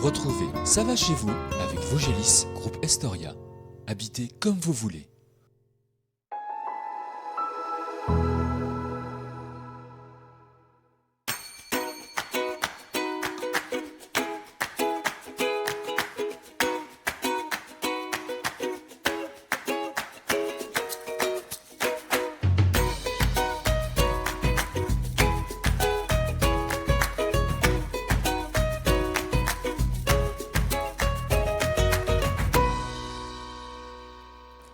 Retrouvez Ça va chez vous avec Vogelis, groupe Estoria. Habitez comme vous voulez.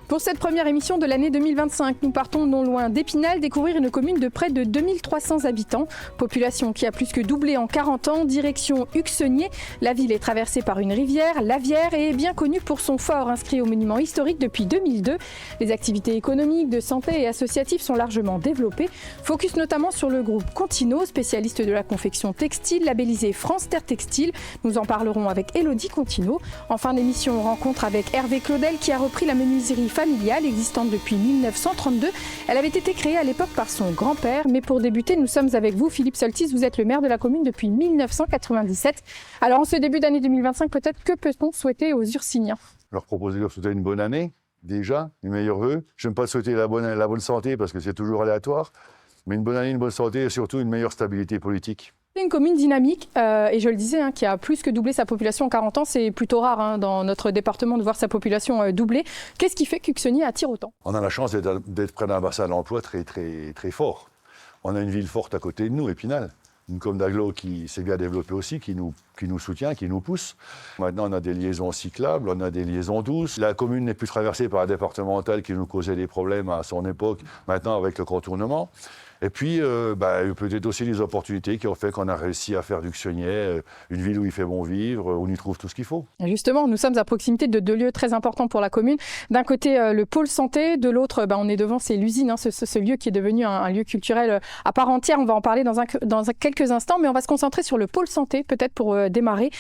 Pour cette première émission de l'année 2025, nous partons non loin d'Épinal, découvrir une commune de près de 2300 habitants. Population qui a plus que doublé en 40 ans, direction Uxenier. La ville est traversée par une rivière, l'Avière, et est bien connue pour son fort inscrit au monument historique depuis 2002. Les activités économiques, de santé et associatives sont largement développées. Focus notamment sur le groupe Contino, spécialiste de la confection textile, labellisé France Terre Textile. Nous en parlerons avec Élodie Contino. En fin d'émission, rencontre avec Hervé Claudel qui a repris la menuiserie familiale existante depuis 1932. Elle avait été créée à l'époque par son grand-père. Mais pour débuter, nous sommes avec vous, Philippe Soltis. Vous êtes le maire de la commune depuis 1997. Alors en ce début d'année 2025, peut-être que peut-on souhaiter aux Ursiniens? Leur proposer de leur souhaiter une bonne année, déjà, les meilleurs vœux. Je n'aime pas souhaiter la bonne santé parce que c'est toujours aléatoire. Mais une bonne année, une bonne santé et surtout une meilleure stabilité politique. C'est une commune dynamique et je le disais, qui a plus que doublé sa population en 40 ans. C'est plutôt rare dans notre département de voir sa population doubler. Qu'est-ce qui fait qu'Uxenier attire autant? On a la chance d'être près d'un bassin d'emploi très, très, très fort. On a une ville forte à côté de nous, Épinal. Une commune d'agglo qui s'est bien développée aussi, qui nous soutient, qui nous pousse. Maintenant, on a des liaisons cyclables, on a des liaisons douces. La commune n'est plus traversée par un départemental qui nous causait des problèmes à son époque, maintenant avec le contournement. Et puis, peut-être aussi des opportunités qui ont fait qu'on a réussi à faire d'Uxenier une ville où il fait bon vivre, où on y trouve tout ce qu'il faut. Justement, nous sommes à proximité de deux lieux très importants pour la commune. D'un côté, le pôle santé, de l'autre, on est devant, c'est l'usine, ce lieu qui est devenu un lieu culturel à part entière. On va en parler dans quelques instants, mais on va se concentrer sur le pôle santé, peut-être pour démarrer.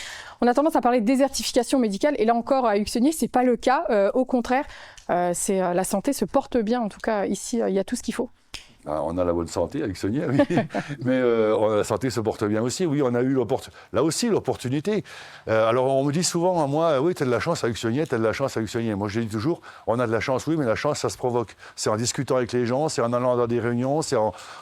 On a tendance à parler de désertification médicale, et là encore, à Uxenier, ce n'est pas le cas. Au contraire, la santé se porte bien. En tout cas, ici, il y a tout ce qu'il faut. On a la bonne santé à Uxenier, oui. Mais la santé se porte bien aussi. Oui, on a eu là aussi l'opportunité. Alors, on me dit souvent à moi, oui, tu as de la chance à Uxenier, tu as de la chance à Uxenier. Moi, je dis toujours, on a de la chance, oui, mais la chance, ça se provoque. C'est en discutant avec les gens, c'est en allant dans des réunions, c'est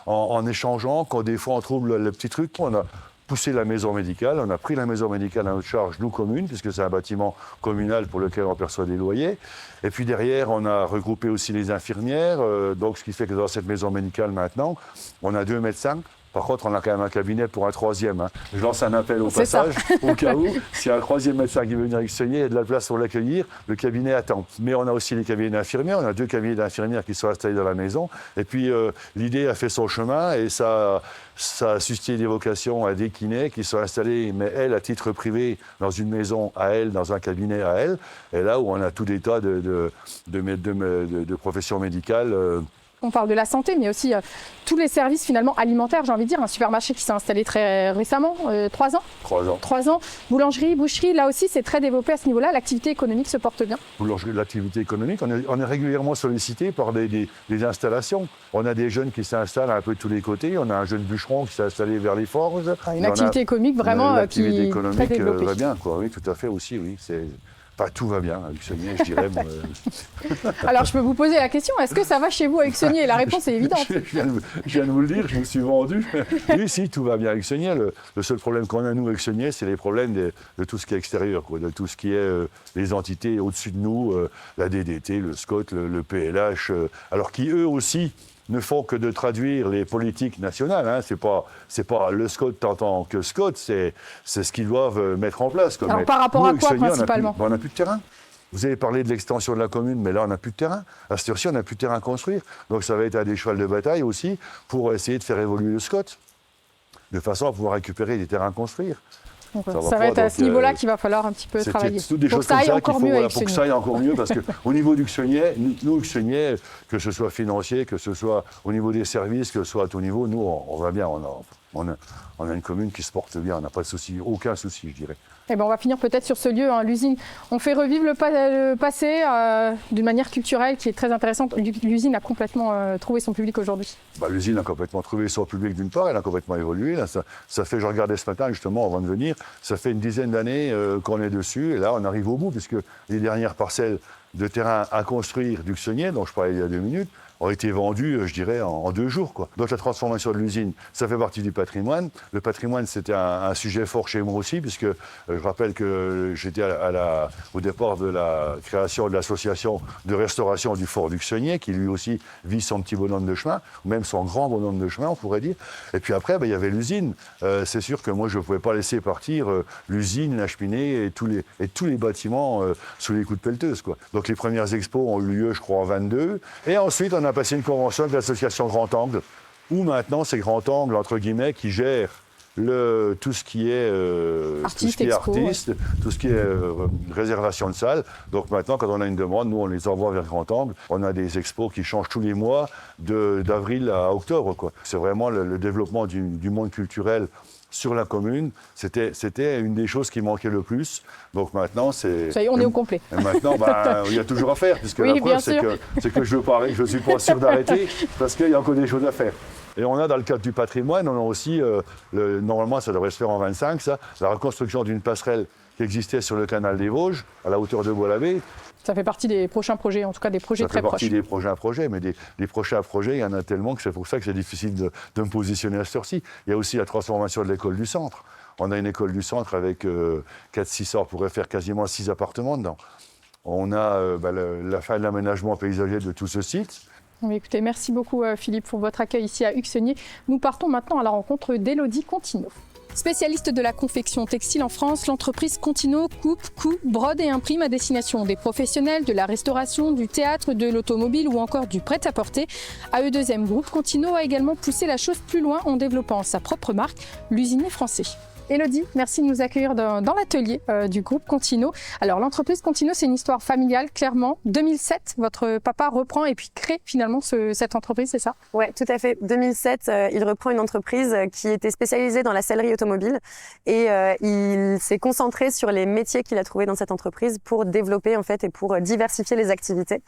en échangeant, quand des fois on trouve le petit truc. On a poussé la maison médicale, on a pris la maison médicale à notre charge, nous, communes, puisque c'est un bâtiment communal pour lequel on perçoit des loyers. Et puis derrière, on a regroupé aussi les infirmières, donc ce qui fait que dans cette maison médicale maintenant, on a 2 médecins. Par contre, on a quand même un cabinet pour un 3e. Je lance un appel au passage, au cas où, s'il y a un 3e médecin qui veut venir à Uxenier, il y a de la place pour l'accueillir, le cabinet attend. Mais on a aussi les cabinets d'infirmières, on a 2 cabinets d'infirmières qui sont installés dans la maison. Et puis, l'idée a fait son chemin et ça a suscité des vocations à des kinés qui sont installés, mais elles, à titre privé, dans une maison à elles, dans un cabinet à elles. Et là où on a tout des tas de professions médicales. On parle de la santé, mais aussi tous les services finalement alimentaires, j'ai envie de dire. Un supermarché qui s'est installé très récemment, 3 ans. 3 ans. 3 ans. Boulangerie, boucherie, là aussi, c'est très développé à ce niveau-là. L'activité économique se porte bien. Boulangerie, l'activité économique, on est régulièrement sollicité par des installations. On a des jeunes qui s'installent un peu de tous les côtés. On a un jeune bûcheron qui s'est installé vers les Forges. Une activité économique vraiment l'activité économique très développée. Va bien, quoi. Oui, tout à fait aussi, oui. Tout va bien à Uxenier, je dirais. Alors, je peux vous poser la question, est-ce que ça va chez vous à Uxenier? La réponse est évidente. Je viens de vous le dire, je me suis vendu. Oui, si, tout va bien à Uxenier. Le seul problème qu'on a, nous, à Uxenier, c'est les problèmes de tout ce qui est extérieur, quoi, de tout ce qui est les entités au-dessus de nous, la DDT, le SCOT, le PLH, alors qui, eux aussi, ne font que de traduire les politiques nationales. C'est pas le SCOT en tant que SCOT, c'est ce qu'ils doivent mettre en place. Alors mais par rapport à quoi principalement? On n'a plus de terrain. Vous avez parlé de l'extension de la commune, mais là on n'a plus de terrain. À cette heure-ci, on n'a plus de terrain à construire. Donc ça va être un des chevals de bataille aussi pour essayer de faire évoluer le SCOT, de façon à pouvoir récupérer des terrains à construire. Ça va être à ce niveau-là qu'il va falloir un petit peu travailler. C'est toutes des choses comme ça qu'il faut, pour que ça aille encore mieux, parce qu'au niveau d'Uxenier, nous, que ce soit financier, que ce soit au niveau des services, que ce soit à tout niveau, nous, on va bien. On a une commune qui se porte bien, on n'a pas de souci, aucun souci, je dirais. Eh ben, on va finir peut-être sur ce lieu, hein, l'usine. On fait revivre le passé d'une manière culturelle qui est très intéressante. L'usine a complètement trouvé son public aujourd'hui. L'usine a complètement trouvé son public d'une part, elle a complètement évolué. Là, ça fait, je regardais ce matin justement avant de venir, ça fait une dizaine d'années qu'on est dessus et là on arrive au bout puisque les dernières parcelles de terrain à construire d'Uxonnier, dont je parlais il y a 2 minutes, ont été vendus, je dirais, en 2 jours, quoi. Donc la transformation de l'usine, ça fait partie du patrimoine. Le patrimoine, c'était un sujet fort chez moi aussi, puisque je rappelle que j'étais au départ de la création de l'association de restauration du fort d'Uxonnier, qui lui aussi vit son petit bonhomme de chemin, ou même son grand bonhomme de chemin, on pourrait dire. Et puis après, il y avait l'usine. C'est sûr que moi, je ne pouvais pas laisser partir l'usine, la cheminée et tous les bâtiments sous les coups de pelleteuse, quoi. Donc les premières expos ont eu lieu, je crois, en 22. Et ensuite, on a passé une convention avec l'association Grand Angle, où maintenant c'est Grand Angle, entre guillemets, qui gère tout ce qui est artiste, tout ce qui est réservation de salles. Donc maintenant, quand on a une demande, nous on les envoie vers Grand Angle. On a des expos qui changent tous les mois, d'avril à octobre, quoi. C'est vraiment le développement du monde culturel sur la commune, c'était une des choses qui manquait le plus. Donc maintenant, c'est... Ça y est, on est au complet. Maintenant, il y a toujours à faire, puisque la preuve, c'est que je ne suis pas sûr d'arrêter, parce qu'il y a encore des choses à faire. Et on a, dans le cadre du patrimoine, on a aussi, normalement, ça devrait se faire en 25, ça, la reconstruction d'une passerelle qui existait sur le canal des Vosges, à la hauteur de Bois-l'Abbé. Ça fait partie des prochains projets, en tout cas des projets très proches. Ça fait partie des prochains projets, mais des prochains projets, il y en a tellement que c'est pour ça que c'est difficile de me positionner à cette heure-ci. Il y a aussi la transformation de l'école du centre. On a une école du centre avec 4-6 sorts, on pourrait faire quasiment 6 appartements dedans. On a la fin de l'aménagement paysager de tout ce site. Écoutez, merci beaucoup Philippe pour votre accueil ici à Uxonnier. Nous partons maintenant à la rencontre d'Élodie Contino. Spécialiste de la confection textile en France, l'entreprise Contino coupe, coud, brode et imprime à destination des professionnels de la restauration, du théâtre, de l'automobile ou encore du prêt-à-porter. AE2M Groupe Contino a également poussé la chose plus loin en développant sa propre marque, l'usinier français. Élodie, merci de nous accueillir dans l'atelier du groupe Contino. Alors l'entreprise Contino, c'est une histoire familiale, clairement. 2007, votre papa reprend et puis crée finalement cette entreprise, c'est ça? Oui, tout à fait. 2007, il reprend une entreprise qui était spécialisée dans la sellerie automobile et il s'est concentré sur les métiers qu'il a trouvés dans cette entreprise pour développer en fait et pour diversifier les activités.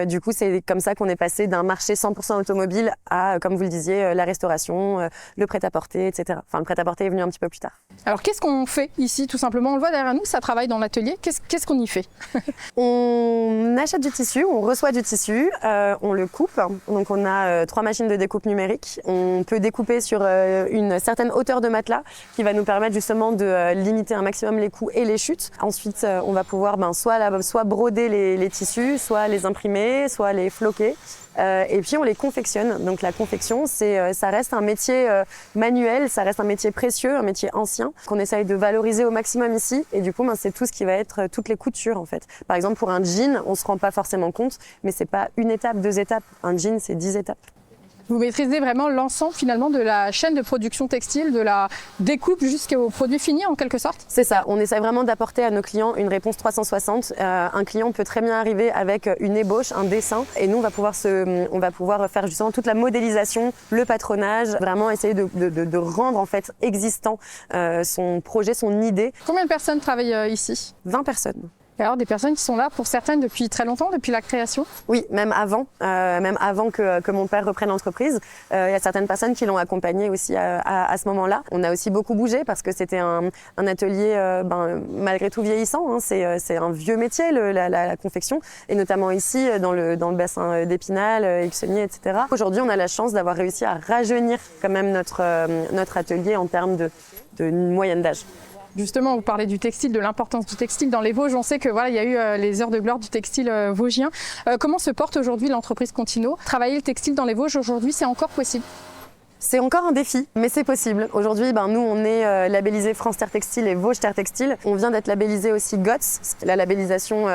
Du coup, c'est comme ça qu'on est passé d'un marché 100% automobile à, comme vous le disiez, la restauration, le prêt-à-porter, etc. Enfin, le prêt-à-porter est venu un petit peu plus tard. Alors, qu'est-ce qu'on fait ici, tout simplement? On le voit derrière nous, ça travaille dans l'atelier. Qu'est-ce qu'on y fait? On achète du tissu, on reçoit du tissu, on le coupe. Donc, on a 3 machines de découpe numérique. On peut découper sur une certaine hauteur de matelas qui va nous permettre justement de limiter un maximum les coûts et les chutes. Ensuite, on va pouvoir soit broder les tissus, soit les imprimer, soit les floquer. Et puis on les confectionne. Donc la confection, ça reste un métier manuel, ça reste un métier précieux, un métier ancien qu'on essaye de valoriser au maximum ici. Et du coup, c'est tout ce qui va être toutes les coutures en fait. Par exemple, pour un jean, on se rend pas forcément compte, mais c'est pas une étape, 2 étapes. Un jean, c'est 10 étapes. Vous maîtrisez vraiment l'ensemble finalement de la chaîne de production textile, de la découpe jusqu'au produit fini en quelque sorte? C'est ça, on essaie vraiment d'apporter à nos clients une réponse 360. Un client peut très bien arriver avec une ébauche, un dessin et nous on va pouvoir faire justement toute la modélisation, le patronage, vraiment essayer de rendre en fait existant son projet, son idée. Combien de personnes travaillent ici? 20 personnes. Et alors des personnes qui sont là pour certaines depuis très longtemps, depuis la création? Oui, même avant que mon père reprenne l'entreprise. Il y a certaines personnes qui l'ont accompagné aussi à ce moment-là. On a aussi beaucoup bougé parce que c'était un atelier malgré tout vieillissant. Hein. C'est un vieux métier, la confection, et notamment ici dans le bassin d'Épinal, Uxonnier, etc. Aujourd'hui, on a la chance d'avoir réussi à rajeunir quand même notre atelier en termes de moyenne d'âge. Justement, vous parlez du textile, de l'importance du textile dans les Vosges. On sait que voilà, il y a eu les heures de gloire du textile vosgien. Comment se porte aujourd'hui l'entreprise Contino? Travailler le textile dans les Vosges aujourd'hui, c'est encore possible? C'est encore un défi, mais c'est possible. Aujourd'hui, nous, on est labellisé France Terre Textile et Vosges Terre Textile. On vient d'être labellisé aussi GOTS, la labellisation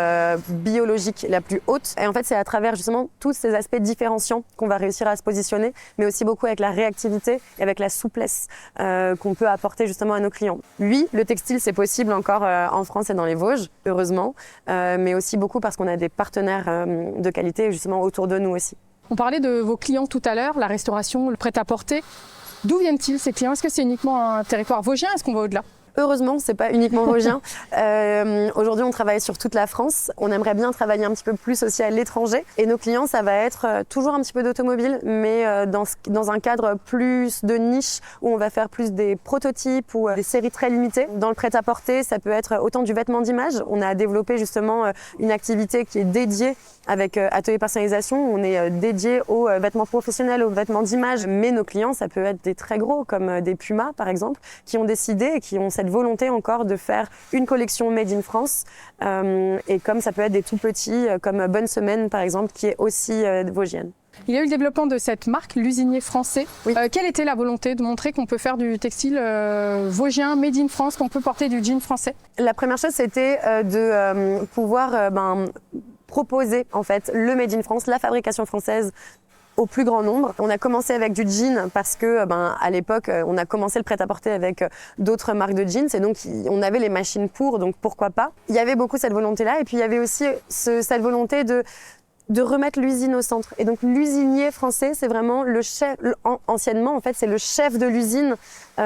biologique la plus haute. Et en fait, c'est à travers justement tous ces aspects différenciants qu'on va réussir à se positionner, mais aussi beaucoup avec la réactivité et avec la souplesse qu'on peut apporter justement à nos clients. Oui, le textile, c'est possible encore en France et dans les Vosges, heureusement, mais aussi beaucoup parce qu'on a des partenaires de qualité justement autour de nous aussi. On parlait de vos clients tout à l'heure, la restauration, le prêt-à-porter. D'où viennent-ils ces clients? Est-ce que c'est uniquement un territoire vosgien? Est-ce qu'on va au-delà? Heureusement, c'est pas uniquement vosgien. Aujourd'hui, on travaille sur toute la France. On aimerait bien travailler un petit peu plus aussi à l'étranger. Et nos clients, ça va être toujours un petit peu d'automobile, mais dans un cadre plus de niche, où on va faire plus des prototypes ou des séries très limitées. Dans le prêt-à-porter, ça peut être autant du vêtement d'image. On a développé justement une activité qui est dédiée avec Atelier Personnalisation. On est dédié aux vêtements professionnels, aux vêtements d'image. Mais nos clients, ça peut être des très gros, comme des Pumas, par exemple, qui ont décidé et qui ont cette volonté encore de faire une collection made in France, et comme ça peut être des tout petits comme Bonne Semaine par exemple, qui est aussi vosgienne. Il y a eu le développement de cette marque, l'usinier français. Oui. Quelle était la volonté de montrer qu'on peut faire du textile vosgien, made in France, qu'on peut porter du jean français? La première chose, c'était de pouvoir proposer en fait le made in France, la fabrication française, au plus grand nombre. On a commencé avec du jean parce que à l'époque on a commencé le prêt-à-porter avec d'autres marques de jeans et donc on avait les machines pour, donc pourquoi pas. Il y avait beaucoup cette volonté-là et puis il y avait aussi cette volonté de remettre l'usine au centre. Et donc l'usinier français, c'est vraiment le chef, anciennement en fait, c'est le chef de l'usine. Et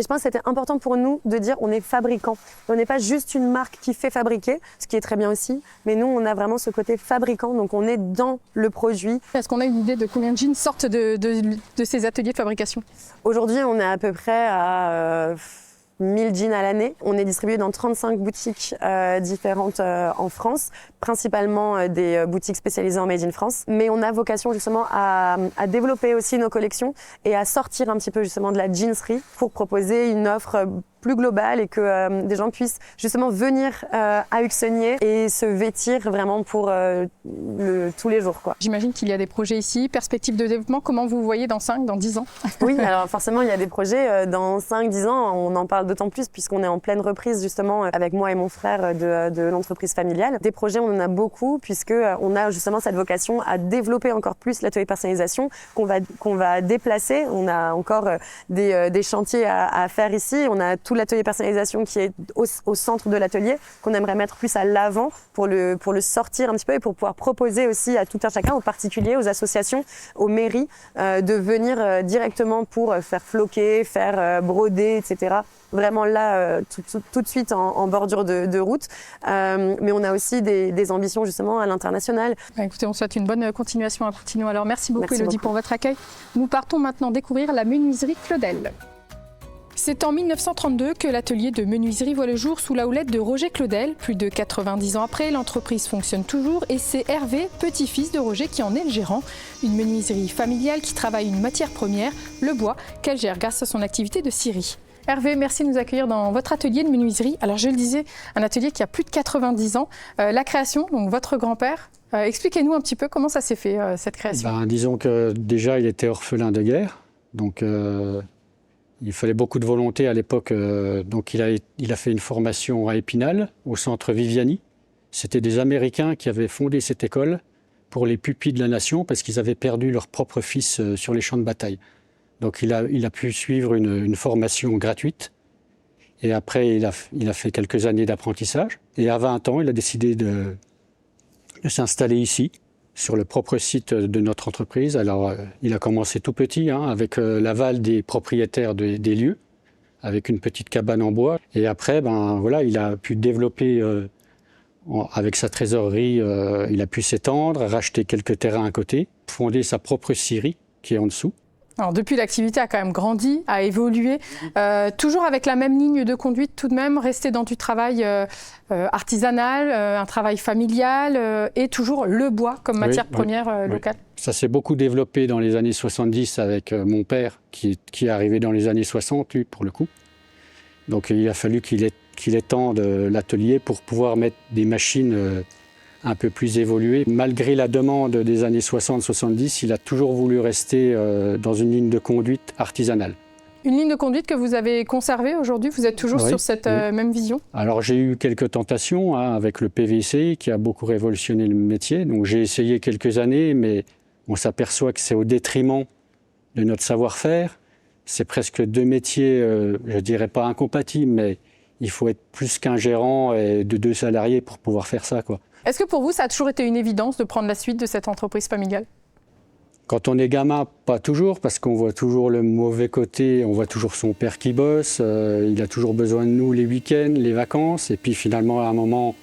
je pense que c'était important pour nous de dire on est fabricant. On n'est pas juste une marque qui fait fabriquer, ce qui est très bien aussi, mais nous on a vraiment ce côté fabricant, donc on est dans le produit. Est-ce qu'on a une idée de combien de jeans sortent de ces ateliers de fabrication? Aujourd'hui, on est à peu près à 1000 jeans à l'année. On est distribué dans 35 boutiques différentes en France, principalement des boutiques spécialisées en Made in France. Mais on a vocation justement à développer aussi nos collections et à sortir un petit peu justement de la jeanserie pour proposer une offre plus globale et que des gens puissent justement venir à Uxonnier et se vêtir vraiment pour tous les jours, quoi. J'imagine qu'il y a des projets ici, perspectives de développement, comment vous voyez dans 5, dans 10 ans? Oui, alors forcément il y a des projets dans 5-10 ans, on en parle d'autant plus puisqu'on est en pleine reprise justement avec moi et mon frère de l'entreprise familiale. Des projets, on en a beaucoup puisque on a justement cette vocation à développer encore plus l'atelier personnalisation qu'on va déplacer. On a encore des chantiers à faire ici, on a tout l'atelier personnalisation qui est au centre de l'atelier, qu'on aimerait mettre plus à l'avant pour le sortir un petit peu et pour pouvoir proposer aussi à tout un chacun, aux particuliers, aux associations, aux mairies, de venir directement pour faire floquer, faire broder, etc. Vraiment là, tout de suite en bordure de route. Mais on a aussi des ambitions justement à l'international. Écoutez, on souhaite une bonne continuation à Martino. Alors merci beaucoup Élodie beaucoup pour votre accueil. Nous partons maintenant découvrir la menuiserie Claudel. C'est en 1932 que l'atelier de menuiserie voit le jour sous la houlette de Roger Claudel. Plus de 90 ans après, l'entreprise fonctionne toujours et c'est Hervé, petit-fils de Roger, qui en est le gérant. Une menuiserie familiale qui travaille une matière première, le bois, qu'elle gère grâce à son activité de scierie. Hervé, merci de nous accueillir dans votre atelier de menuiserie. Alors je le disais, un atelier qui a plus de 90 ans. La création, donc votre grand-père, expliquez-nous un petit peu comment ça s'est fait, cette création. Disons que déjà il était orphelin de guerre, donc il fallait beaucoup de volonté à l'époque. Donc il a fait une formation à Épinal, au centre Viviani. C'était des Américains qui avaient fondé cette école pour les pupilles de la nation parce qu'ils avaient perdu leur propre fils sur les champs de bataille. Donc il a pu suivre une formation gratuite. Et après, il a fait quelques années d'apprentissage. Et à 20 ans, il a décidé de s'installer ici, sur le propre site de notre entreprise. Alors, il a commencé tout petit, avec l'aval des propriétaires des lieux, avec une petite cabane en bois. Et après, il a pu développer, avec sa trésorerie, il a pu s'étendre, racheter quelques terrains à côté, fonder sa propre scierie, qui est en dessous. Alors depuis, l'activité a quand même grandi, a évolué, toujours avec la même ligne de conduite tout de même, rester dans du travail artisanal, un travail familial et toujours le bois comme matière première locale. Ça s'est beaucoup développé dans les années 70 avec mon père qui est arrivé dans les années 60, lui, pour le coup. Donc il a fallu qu'il étende l'atelier pour pouvoir mettre des machines un peu plus évolué. Malgré la demande des années 60-70, il a toujours voulu rester dans une ligne de conduite artisanale. Une ligne de conduite que vous avez conservée aujourd'hui, vous êtes toujours sur cette même vision? Alors j'ai eu quelques tentations avec le PVC qui a beaucoup révolutionné le métier. Donc j'ai essayé quelques années, mais on s'aperçoit que c'est au détriment de notre savoir-faire. C'est presque deux métiers, je dirais pas incompatibles, mais il faut être plus qu'un gérant et de 2 salariés pour pouvoir faire ça, quoi. Est-ce que pour vous, ça a toujours été une évidence de prendre la suite de cette entreprise familiale? Quand on est gamin, pas toujours, parce qu'on voit toujours le mauvais côté, on voit toujours son père qui bosse, il a toujours besoin de nous les week-ends, les vacances, et puis finalement, à un moment,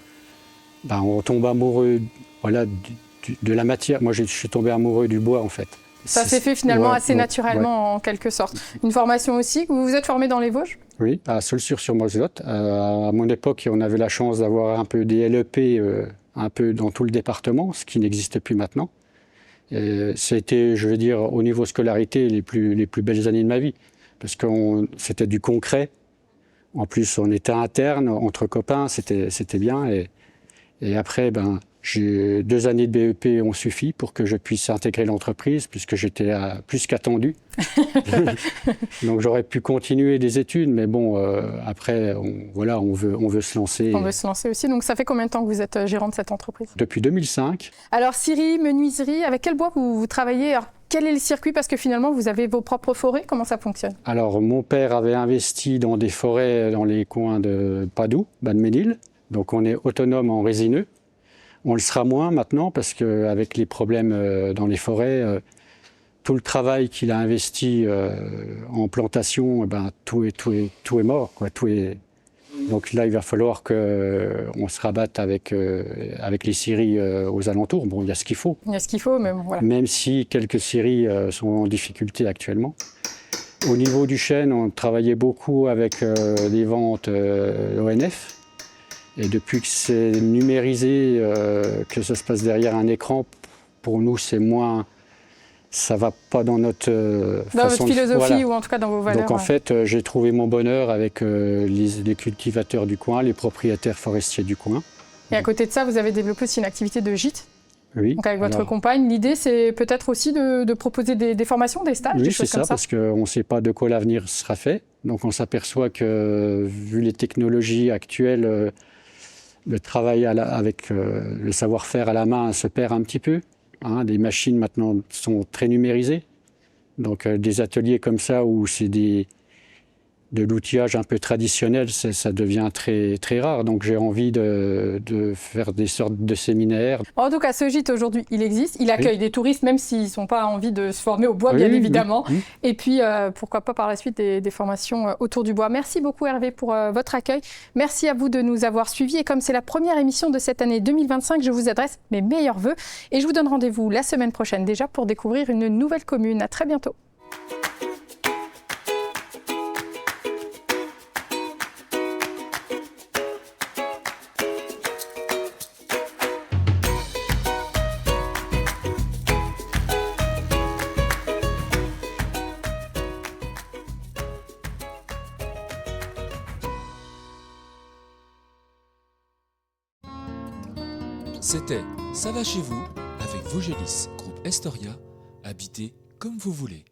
on tombe amoureux de la matière. Moi, je suis tombé amoureux du bois, en fait. Ça s'est fait finalement assez naturellement, en quelque sorte. Une formation aussi, vous vous êtes formé dans les Vosges? Oui, à Saulxures-sur-Moselotte. À mon époque, on avait la chance d'avoir un peu des LEP un peu dans tout le département, ce qui n'existe plus maintenant. C'était, je veux dire, au niveau scolarité, les plus belles années de ma vie. Parce que c'était du concret. En plus, on était interne, entre copains, c'était bien. Et après, j'ai 2 années de BEP ont suffi pour que je puisse intégrer l'entreprise, puisque j'étais plus qu'attendu. Donc j'aurais pu continuer des études, mais bon, après, on veut se lancer. On veut se lancer aussi. Donc ça fait combien de temps que vous êtes gérant de cette entreprise? Depuis 2005. Alors scierie, menuiserie, avec quel bois vous travaillez? Alors, quel est le circuit? Parce que finalement, vous avez vos propres forêts. Comment ça fonctionne? Alors mon père avait investi dans des forêts dans les coins de Padoue, Bas-de-Ménil. Donc on est autonome en résineux. On le sera moins maintenant parce qu'avec les problèmes dans les forêts, tout le travail qu'il a investi en plantation, tout est mort, quoi. Donc là, il va falloir qu'on se rabatte avec les scieries aux alentours. Bon, il y a ce qu'il faut. Il y a ce qu'il faut, mais bon, voilà. Même si quelques scieries sont en difficulté actuellement. Au niveau du chêne, on travaillait beaucoup avec les ventes ONF. Et depuis que c'est numérisé, que ça se passe derrière un écran, pour nous, c'est moins... Ça ne va pas dans notre façon votre philosophie, voilà. Ou en tout cas dans vos valeurs. Donc en fait, j'ai trouvé mon bonheur avec les cultivateurs du coin, les propriétaires forestiers du coin. Et à côté de ça, vous avez développé aussi une activité de gîte. Oui. Donc avec votre compagne, l'idée c'est peut-être aussi de proposer des formations, des stages, oui, des choses comme ça. Oui, c'est ça, parce qu'on ne sait pas de quoi l'avenir sera fait. Donc on s'aperçoit que, vu les technologies actuelles, le travail avec le savoir-faire à la main se perd un petit peu. Les machines maintenant sont très numérisées. Donc des ateliers comme ça où c'est de l'outillage un peu traditionnel, ça devient très, très rare. Donc j'ai envie de faire des sortes de séminaires. En tout cas, ce gîte aujourd'hui, il existe. Il accueille des touristes, même s'ils n'ont pas envie de se former au bois, bien évidemment. Oui. Et puis, pourquoi pas par la suite des formations autour du bois. Merci beaucoup Hervé pour votre accueil. Merci à vous de nous avoir suivis. Et comme c'est la première émission de cette année 2025, je vous adresse mes meilleurs vœux. Et je vous donne rendez-vous la semaine prochaine déjà pour découvrir une nouvelle commune. À très bientôt. C'était Ça va chez vous avec Vosgelis, groupe Estoria, habitez comme vous voulez.